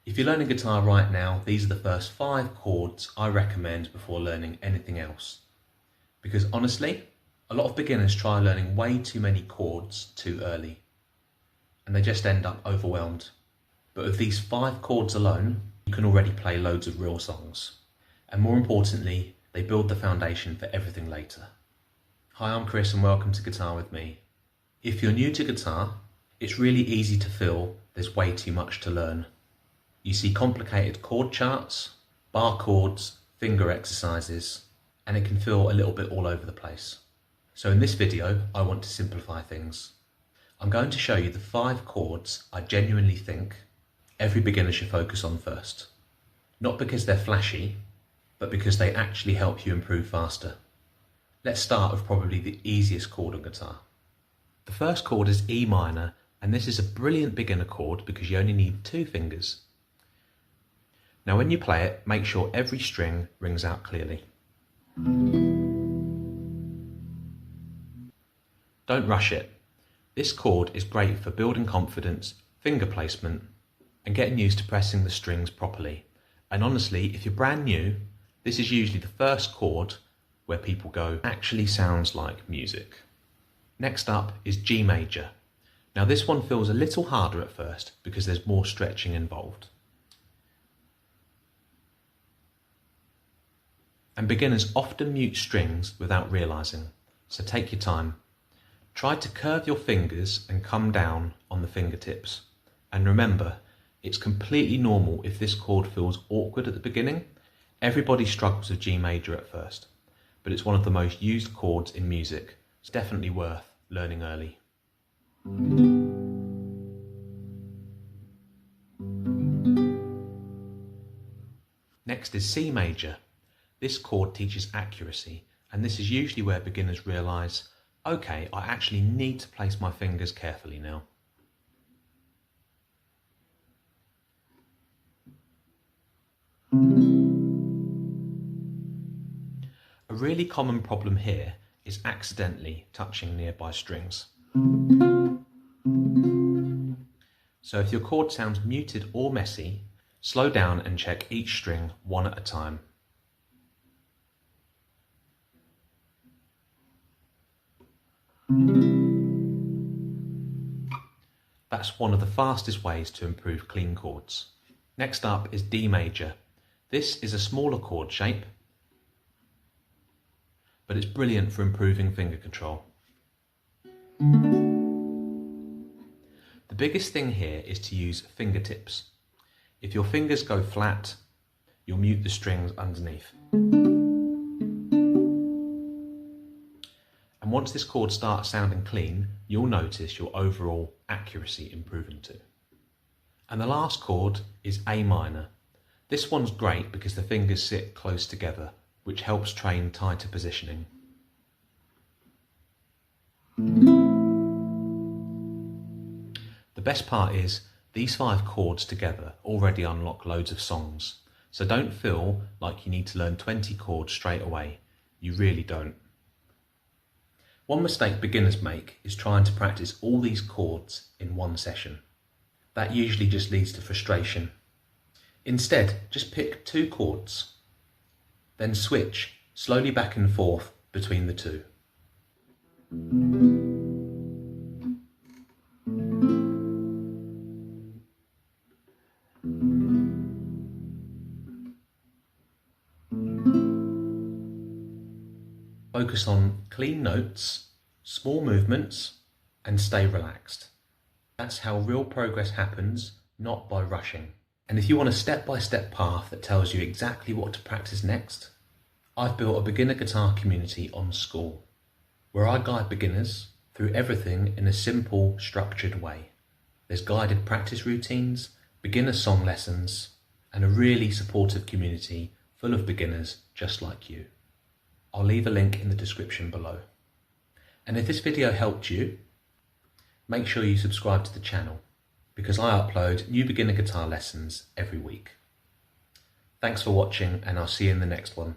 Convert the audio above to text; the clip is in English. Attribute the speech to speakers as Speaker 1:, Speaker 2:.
Speaker 1: If you're learning guitar right now, these are the first 5 chords I recommend before learning anything else. Because honestly, a lot of beginners try learning way too many chords too early, and they just end up overwhelmed. But with these 5 chords alone, you can already play loads of real songs. And more importantly, they build the foundation for everything later. Hi, I'm Chris and welcome to Guitar with me. If you're new to guitar, it's really easy to feel there's way too much to learn. You see complicated chord charts, bar chords, finger exercises, and it can feel a little bit all over the place. So in this video, I want to simplify things. I'm going to show you the 5 chords I genuinely think every beginner should focus on first. Not because they're flashy, but because they actually help you improve faster. Let's start with probably the easiest chord on guitar. The first chord is E minor, and this is a brilliant beginner chord because you only need 2 fingers. Now when you play it, make sure every string rings out clearly. Don't rush it. This chord is great for building confidence, finger placement, and getting used to pressing the strings properly. And honestly, if you're brand new, this is usually the first chord where people go, actually sounds like music. Next up is G major. Now this one feels a little harder at first because there's more stretching involved. And beginners often mute strings without realising, so take your time. Try to curve your fingers and come down on the fingertips. And remember, it's completely normal if this chord feels awkward at the beginning. Everybody struggles with G major at first, but it's one of the most used chords in music. It's definitely worth learning early. Next is C major. This chord teaches accuracy, and this is usually where beginners realise, okay, I actually need to place my fingers carefully now. A really common problem here is accidentally touching nearby strings. So if your chord sounds muted or messy, slow down and check each string one at a time. That's one of the fastest ways to improve clean chords. Next up is D major. This is a smaller chord shape, but it's brilliant for improving finger control. The biggest thing here is to use fingertips. If your fingers go flat, you'll mute the strings underneath. And once this chord starts sounding clean, you'll notice your overall accuracy improving too. And the last chord is A minor. This one's great because the fingers sit close together, which helps train tighter positioning. The best part is, these 5 chords together already unlock loads of songs, so don't feel like you need to learn 20 chords straight away. You really don't. One mistake beginners make is trying to practice all these chords in one session. That usually just leads to frustration. Instead, just pick 2 chords, then switch slowly back and forth between the 2. Focus on clean notes, small movements, and stay relaxed. That's how real progress happens, not by rushing. And if you want a step-by-step path that tells you exactly what to practice next, I've built a beginner guitar community on School, where I guide beginners through everything in a simple, structured way. There's guided practice routines, beginner song lessons, and a really supportive community full of beginners just like you. I'll leave a link in the description below. And if this video helped you, make sure you subscribe to the channel because I upload new beginner guitar lessons every week. Thanks for watching, and I'll see you in the next one.